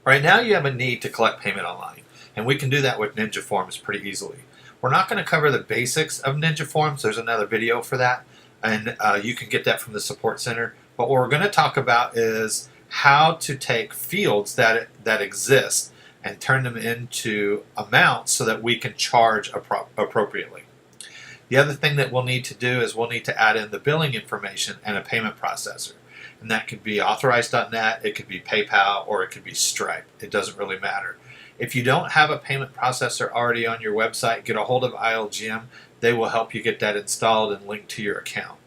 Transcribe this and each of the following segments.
Right now you have a need to collect payment online, and we can do that with Ninja Forms pretty easily. We're not going to cover the basics of Ninja Forms. There's another video for that, and you can get that from the support center. But what we're going to talk about is how to take fields that exist and turn them into amounts so that we can charge appropriately. The other thing that we'll need to do is we'll need to add in the billing information and a payment processor. And that could be Authorize.net, it could be PayPal, or it could be Stripe. It doesn't really matter. If you don't have a payment processor already on your website, get a hold of ILGM. They will help you get that installed and linked to your account.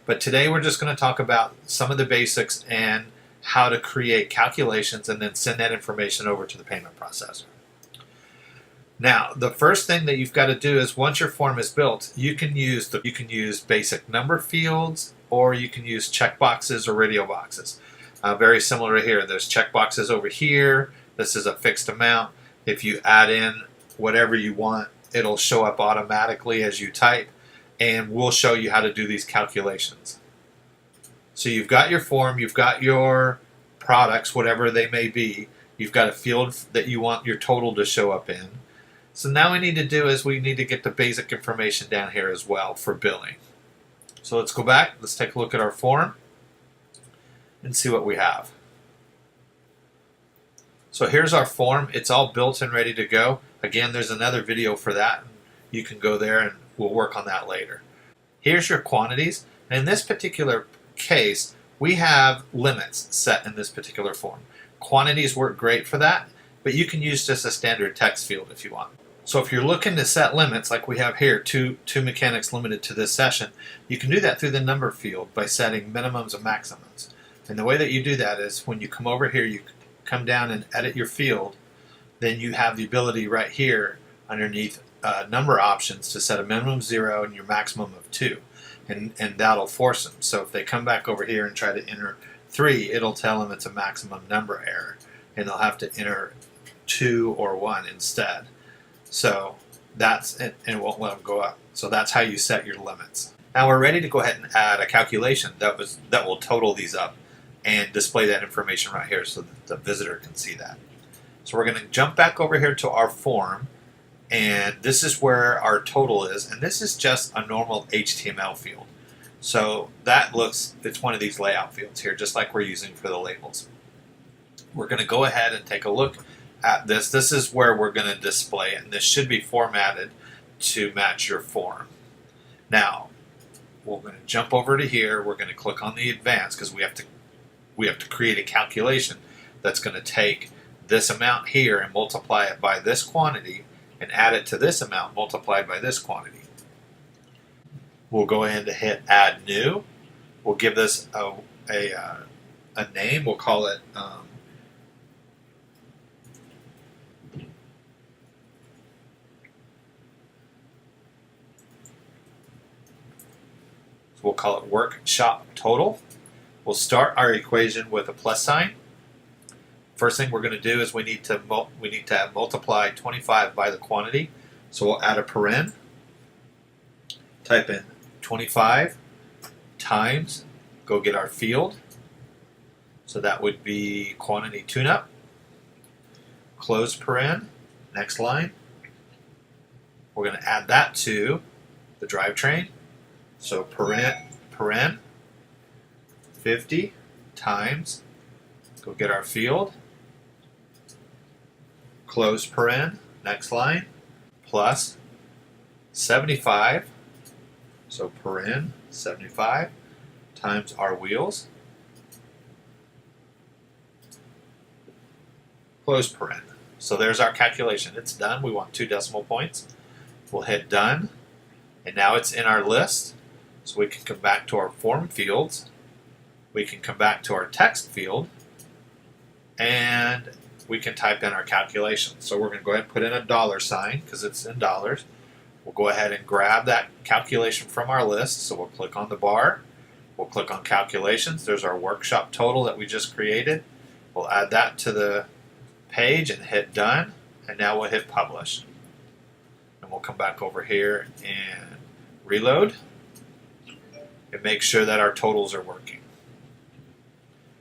But today we're just going to talk about some of the basics and how to create calculations and then send that information over to the payment processor. Now, the first thing that you've got to do is once your form is built, you can use basic number fields, or you can use checkboxes or radio boxes. Very similar to here. There's checkboxes over here. This is a fixed amount. If you add in whatever you want, it'll show up automatically as you type, and we'll show you how to do these calculations. So you've got your form, you've got your products, whatever they may be. You've got a field that you want your total to show up in. So now we need to do is we need to get the basic information down here as well for billing. So let's go back, let's take a look at our form and see what we have. So here's our form. It's all built and ready to go. Again, there's another video for that. You can go there and we'll work on that later. Here's your quantities. And in this particular case, we have limits set in this particular form. Quantities work great for that, but you can use just a standard text field if you want. So if you're looking to set limits like we have here, two mechanics limited to this session, you can do that through the number field by setting minimums and maximums. And the way that you do that is when you come over here, you come down and edit your field, then you have the ability right here underneath number options to set a minimum of 0 and your maximum of 2. And that'll force them. So if they come back over here and try to enter 3, it'll tell them it's a maximum number error. And they'll have to enter 2 or 1 instead. So that's it, and it won't let them go up. So that's how you set your limits. Now we're ready to go ahead and add a calculation that will total these up and display that information right here so that the visitor can see that. So we're going to jump back over here to our form, and this is where our total is, and this is just a normal HTML field. So it's one of these layout fields here, just like we're using for the labels. We're going to go ahead and take a look at this. This is where we're going to display it, and this should be formatted to match your form. Now, we're going to jump over to here. We're going to click on the advanced because we have to create a calculation that's going to take this amount here and multiply it by this quantity and add it to this amount multiplied by this quantity. We'll go ahead and hit Add New. We'll give this a name. We'll call it Workshop Total. We'll start our equation with a plus sign. First thing we're going to do is we need to multiply 25 by the quantity. So we'll add a paren. Type in 25 times, go get our field. So that would be quantity tune-up. Close paren. Next line. We're going to add that to the drivetrain. So paren 50 times, go get our field, close paren, next line, plus 75, so paren 75 times our wheels, close paren. So there's our calculation. It's done. We want 2 decimal points. We'll hit done, and now it's in our list. So we can come back to our form fields, we can come back to our text field, and we can type in our calculation. So we're going to go ahead and put in a $sign because it's in dollars. We'll go ahead and grab that calculation from our list. So we'll click on the bar, we'll click on calculations. There's our workshop total that we just created. We'll add that to the page and hit done, and now we'll hit publish. And we'll come back over here and reload and make sure that our totals are working.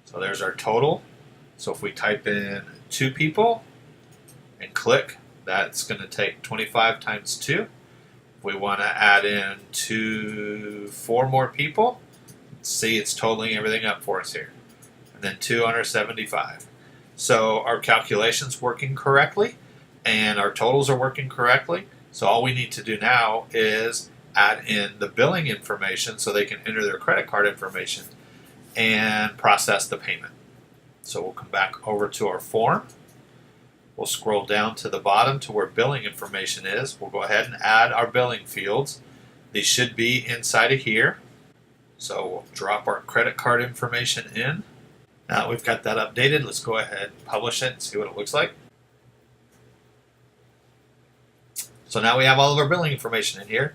So there's our total. So if we type in 2 people and click, that's going to take 25 times 2. If we want to add in 4 more people, see it's totaling everything up for us here. And then 275. So our calculation's working correctly and our totals are working correctly. So all we need to do now is add in the billing information so they can enter their credit card information and process the payment. So we'll come back over to our form. We'll scroll down to the bottom to where billing information is. We'll go ahead and add our billing fields. These should be inside of here. So we'll drop our credit card information in. Now that we've got that updated, let's go ahead and publish it and see what it looks like. So now we have all of our billing information in here,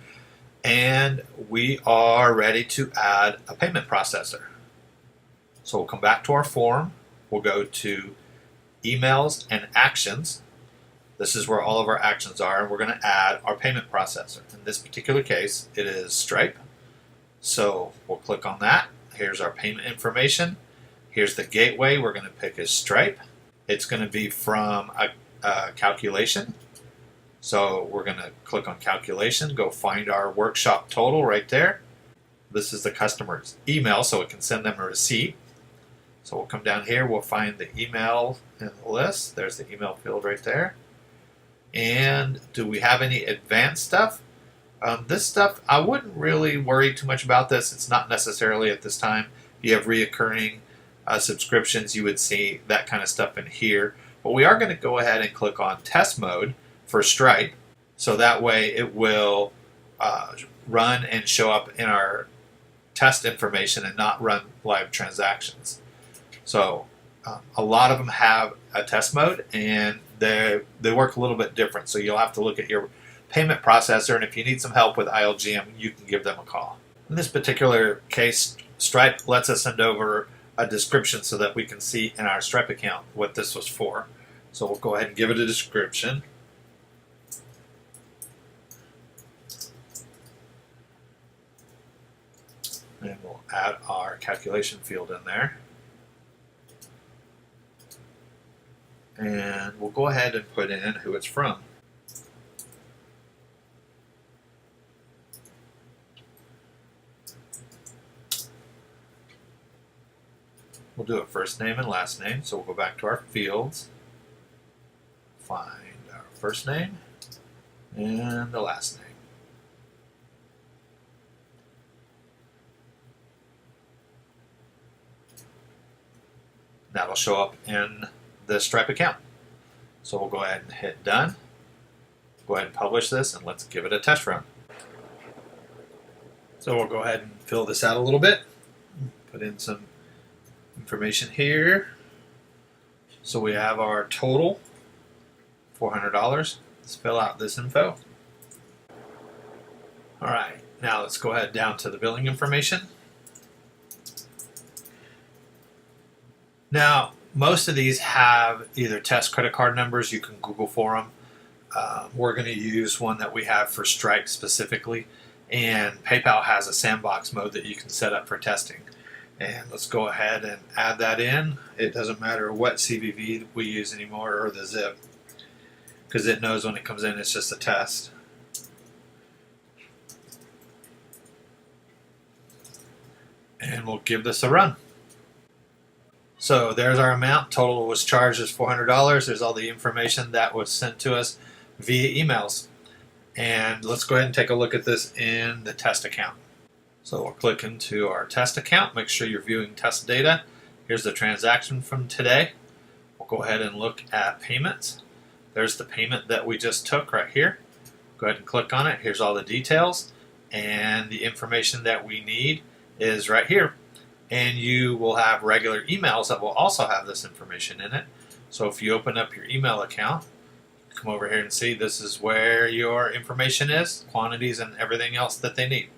and we are ready to add a payment processor. So we'll come back to our form. We'll go to Emails and Actions. This is where all of our actions are, and we're going to add our payment processor. In this particular case, it is Stripe. So we'll click on that. Here's our payment information. Here's the gateway we're going to pick is Stripe. It's going to be from a calculation. So we're going to click on calculation, go find our workshop total right there. This is the customer's email, so it can send them a receipt. So we'll come down here, we'll find the email in the list. There's the email field right there. And do we have any advanced stuff? This stuff, I wouldn't really worry too much about this. It's not necessarily at this time. If you have reoccurring subscriptions, you would see that kind of stuff in here. But we are going to go ahead and click on test mode for Stripe. So that way it will run and show up in our test information and not run live transactions. So a lot of them have a test mode and they work a little bit different. So you'll have to look at your payment processor, and if you need some help with ILGM, you can give them a call. In this particular case, Stripe lets us send over a description so that we can see in our Stripe account what this was for. So we'll go ahead and give it a description. And we'll add our calculation field in there. And we'll go ahead and put in who it's from. We'll do a first name and last name. So we'll go back to our fields, find our first name and the last name. That'll show up in the Stripe account. So we'll go ahead and hit done. Go ahead and publish this and let's give it a test run. So we'll go ahead and fill this out a little bit. Put in some information here. So we have our total, $400. Let's fill out this info. All right, now let's go ahead down to the billing information. Now, most of these have either test credit card numbers. You can Google for them. We're going to use one that we have for Stripe specifically. And PayPal has a sandbox mode that you can set up for testing. And let's go ahead and add that in. It doesn't matter what CVV we use anymore or the zip, because it knows when it comes in it's just a test. And we'll give this a run. So there's our amount. Total was charged as $400. There's all the information that was sent to us via emails. And let's go ahead and take a look at this in the test account. So we'll click into our test account. Make sure you're viewing test data. Here's the transaction from today. We'll go ahead and look at payments. There's the payment that we just took right here. Go ahead and click on it. Here's all the details. And the information that we need is right here. And you will have regular emails that will also have this information in it. So if you open up your email account, come over here and see this is where your information is, quantities and everything else that they need.